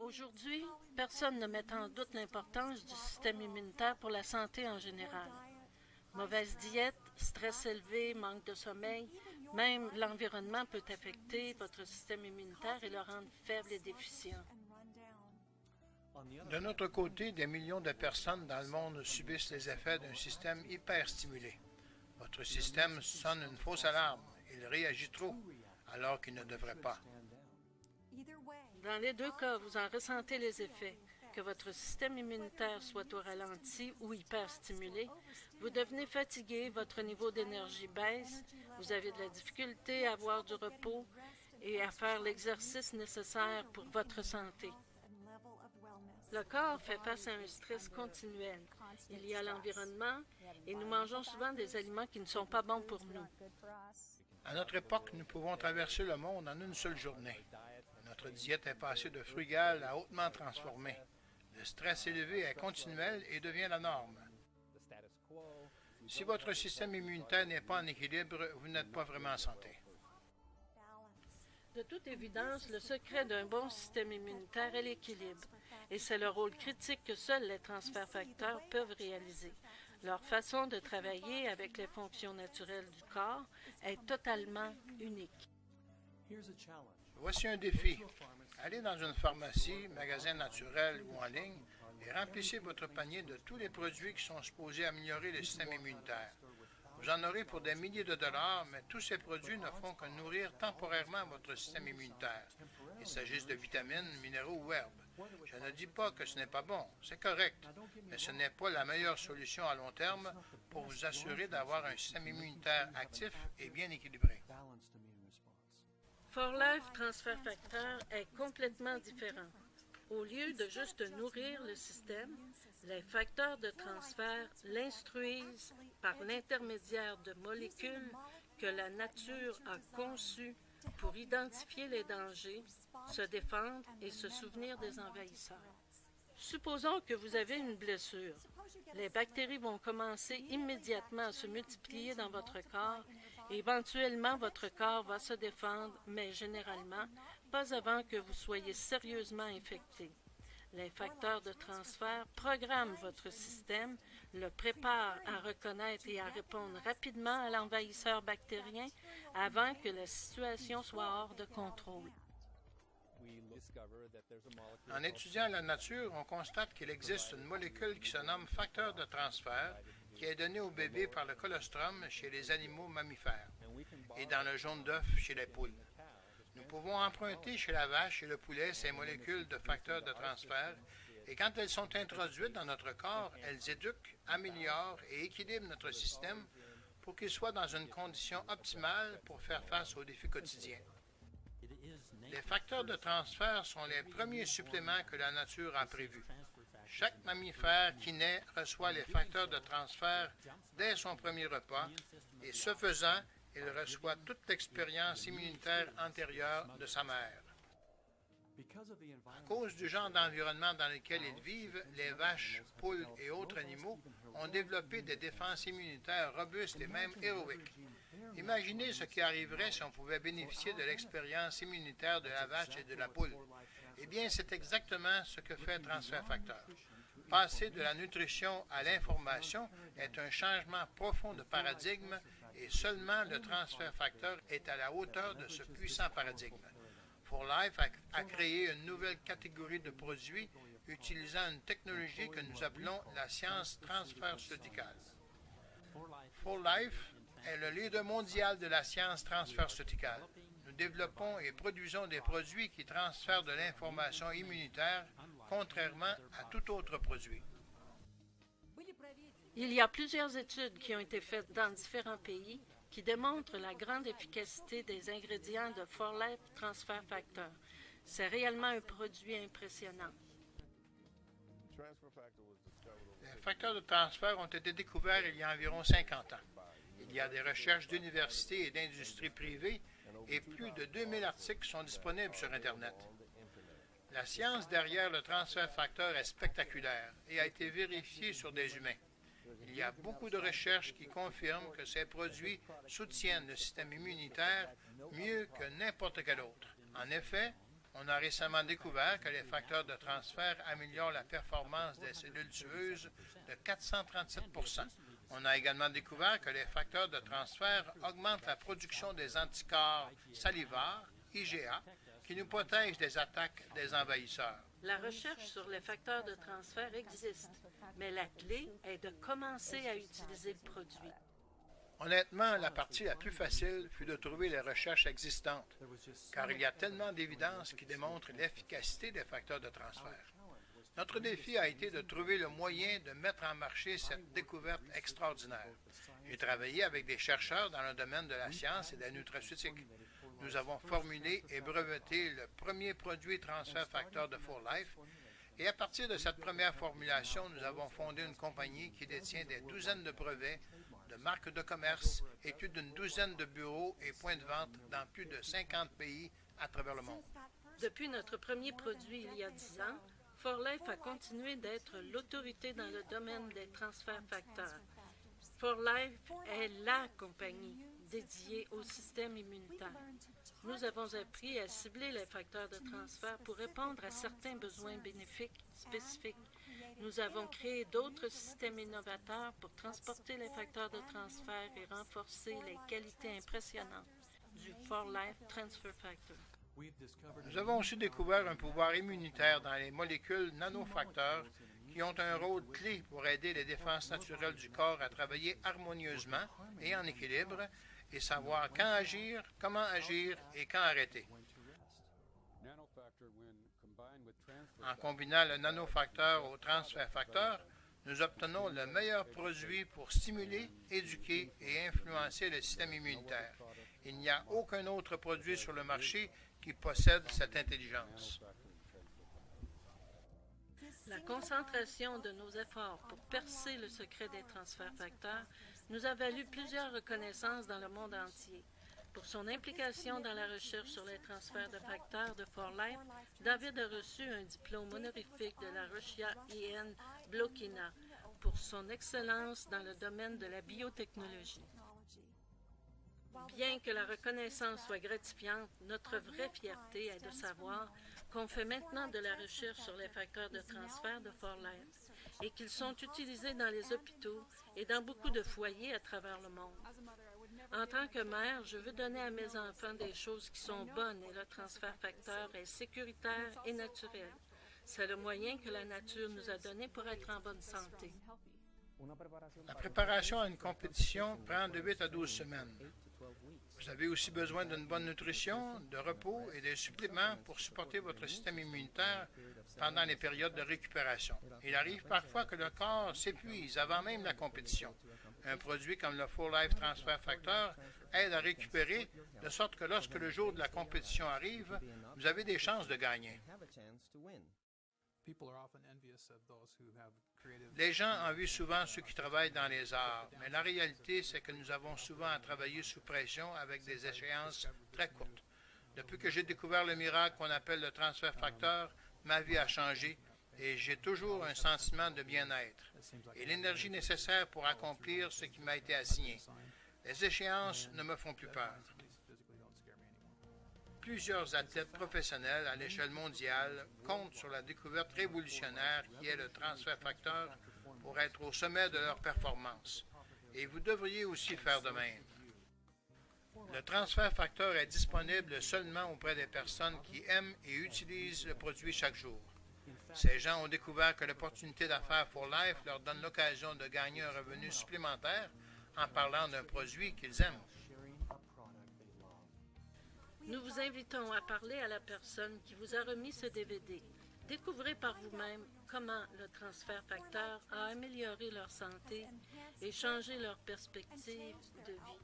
Aujourd'hui, personne ne met en doute l'importance du système immunitaire pour la santé en général. Mauvaise diète, stress élevé, manque de sommeil, même l'environnement peut affecter votre système immunitaire et le rendre faible et déficient. De notre côté, des millions de personnes dans le monde subissent les effets d'un système hyperstimulé. Votre système sonne une fausse alarme. Il réagit trop, alors qu'il ne devrait pas. Dans les deux cas, vous en ressentez les effets. Que votre système immunitaire soit au ralenti ou hyperstimulé, vous devenez fatigué, votre niveau d'énergie baisse, vous avez de la difficulté à avoir du repos et à faire l'exercice nécessaire pour votre santé. Le corps fait face à un stress continuel. Il y a l'environnement et nous mangeons souvent des aliments qui ne sont pas bons pour nous. À notre époque, nous pouvons traverser le monde en une seule journée. Notre diète est passée de frugale à hautement transformée. Le stress élevé est continuel et devient la norme. Si votre système immunitaire n'est pas en équilibre, vous n'êtes pas vraiment en santé. De toute évidence, le secret d'un bon système immunitaire est l'équilibre, et c'est le rôle critique que seuls les transferts facteurs peuvent réaliser. Leur façon de travailler avec les fonctions naturelles du corps est totalement unique. Voici un défi. Allez dans une pharmacie, magasin naturel ou en ligne et remplissez votre panier de tous les produits qui sont supposés améliorer le système immunitaire. Vous en aurez pour des milliers de dollars, mais tous ces produits ne font que nourrir temporairement votre système immunitaire, qu'il s'agisse de vitamines, minéraux ou herbes. Je ne dis pas que ce n'est pas bon, c'est correct, mais ce n'est pas la meilleure solution à long terme pour vous assurer d'avoir un système immunitaire actif et bien équilibré. 4Life Transfer Factor est complètement différent. Au lieu de juste nourrir le système, les facteurs de transfert l'instruisent par l'intermédiaire de molécules que la nature a conçues pour identifier les dangers, se défendre et se souvenir des envahisseurs. Supposons que vous avez une blessure. Les bactéries vont commencer immédiatement à se multiplier dans votre corps et éventuellement votre corps va se défendre, mais généralement pas avant que vous soyez sérieusement infecté. Les facteurs de transfert programment votre système, le préparent à reconnaître et à répondre rapidement à l'envahisseur bactérien avant que la situation soit hors de contrôle. En étudiant la nature, on constate qu'il existe une molécule qui se nomme facteur de transfert qui est donnée au bébé par le colostrum chez les animaux mammifères et dans le jaune d'œuf chez les poules. Nous pouvons emprunter chez la vache et le poulet ces molécules de facteurs de transfert et quand elles sont introduites dans notre corps, elles éduquent, améliorent et équilibrent notre système pour qu'il soit dans une condition optimale pour faire face aux défis quotidiens. Les facteurs de transfert sont les premiers suppléments que la nature a prévus. Chaque mammifère qui naît reçoit les facteurs de transfert dès son premier repas et ce faisant, il reçoit toute l'expérience immunitaire antérieure de sa mère. À cause du genre d'environnement dans lequel ils vivent, les vaches, poules et autres animaux ont développé des défenses immunitaires robustes et même héroïques. Imaginez ce qui arriverait si on pouvait bénéficier de l'expérience immunitaire de la vache et de la poule. Eh bien, c'est exactement ce que fait Transfert Facteur. Passer de la nutrition à l'information est un changement profond de paradigme et seulement le transfert facteur est à la hauteur de ce puissant paradigme. 4Life a créé une nouvelle catégorie de produits utilisant une technologie que nous appelons la science transferseuticale. 4Life est le leader mondial de la science transferseuticale. Nous développons et produisons des produits qui transfèrent de l'information immunitaire, contrairement à tout autre produit. Il y a plusieurs études qui ont été faites dans différents pays qui démontrent la grande efficacité des ingrédients de 4Life Transfer Factor. C'est réellement un produit impressionnant. Les facteurs de transfert ont été découverts il y a environ 50 ans. Il y a des recherches d'universités et d'industries privées et plus de 2000 articles sont disponibles sur Internet. La science derrière le transfert facteur est spectaculaire et a été vérifiée sur des humains. Il y a beaucoup de recherches qui confirment que ces produits soutiennent le système immunitaire mieux que n'importe quel autre. En effet, On a récemment découvert que les facteurs de transfert améliorent la performance des cellules tueuses de 437 %. On a également découvert que les facteurs de transfert augmentent la production des anticorps salivars, IgA, qui nous protègent des attaques des envahisseurs. La recherche sur les facteurs de transfert existe, mais la clé est de commencer à utiliser le produit. Honnêtement, la partie la plus facile fut de trouver les recherches existantes, car il y a tellement d'évidences qui démontrent l'efficacité des facteurs de transfert. Notre défi a été de trouver le moyen de mettre en marché cette découverte extraordinaire. J'ai travaillé avec des chercheurs dans le domaine de la science et de la nutraceutique. Nous avons formulé et breveté le premier produit transfert facteur de 4Life, et à partir de cette première formulation, nous avons fondé une compagnie qui détient des douzaines de brevets, de marques de commerce et plus d'une douzaine de bureaux et points de vente dans plus de 50 pays à travers le monde. Depuis notre premier produit il y a 10 ans, 4Life a continué d'être l'autorité dans le domaine des transferts facteurs. 4Life est la compagnie dédiée au système immunitaire. Nous avons appris à cibler les facteurs de transfert pour répondre à certains besoins bénéfiques spécifiques. Nous avons créé d'autres systèmes innovateurs pour transporter les facteurs de transfert et renforcer les qualités impressionnantes du 4Life Transfer Factor. Nous avons aussi découvert un pouvoir immunitaire dans les molécules nanofacteurs qui ont un rôle clé pour aider les défenses naturelles du corps à travailler harmonieusement et en équilibre et savoir quand agir, comment agir et quand arrêter. En combinant le nanofacteur au transfert facteur, nous obtenons le meilleur produit pour stimuler, éduquer et influencer le système immunitaire. Il n'y a aucun autre produit sur le marché qui possède cette intelligence. La concentration de nos efforts pour percer le secret des transferts facteurs nous a valu plusieurs reconnaissances dans le monde entier. Pour son implication dans la recherche sur les transferts de facteurs de 4Life, David a reçu un diplôme honorifique de la Russia IN Blokina pour son excellence dans le domaine de la biotechnologie. Bien que la reconnaissance soit gratifiante, notre vraie fierté est de savoir qu'on fait maintenant de la recherche sur les facteurs de transfert de 4Life et qu'ils sont utilisés dans les hôpitaux et dans beaucoup de foyers à travers le monde. En tant que mère, je veux donner à mes enfants des choses qui sont bonnes et le transfert facteur est sécuritaire et naturel. C'est le moyen que la nature nous a donné pour être en bonne santé. La préparation à une compétition prend de 8 à 12 semaines. Vous avez aussi besoin d'une bonne nutrition, de repos et des suppléments pour supporter votre système immunitaire pendant les périodes de récupération. Il arrive parfois que le corps s'épuise avant même la compétition. Un produit comme le 4Life Transfer Factor aide à récupérer, de sorte que lorsque le jour de la compétition arrive, vous avez des chances de gagner. Les gens envient souvent ceux qui travaillent dans les arts, mais la réalité, c'est que nous avons souvent à travailler sous pression avec des échéances très courtes. Depuis que j'ai découvert le miracle qu'on appelle le transfert facteur, ma vie a changé et j'ai toujours un sentiment de bien-être et l'énergie nécessaire pour accomplir ce qui m'a été assigné. Les échéances ne me font plus peur. Plusieurs athlètes professionnels à l'échelle mondiale comptent sur la découverte révolutionnaire qui est le transfert facteur pour être au sommet de leur performance. Et vous devriez aussi faire de même. Le transfert facteur est disponible seulement auprès des personnes qui aiment et utilisent le produit chaque jour. Ces gens ont découvert que l'opportunité d'affaires 4Life leur donne l'occasion de gagner un revenu supplémentaire en parlant d'un produit qu'ils aiment. Nous vous invitons à parler à la personne qui vous a remis ce DVD. Découvrez par vous-même comment le transfert facteur a amélioré leur santé et changé leur perspective de vie.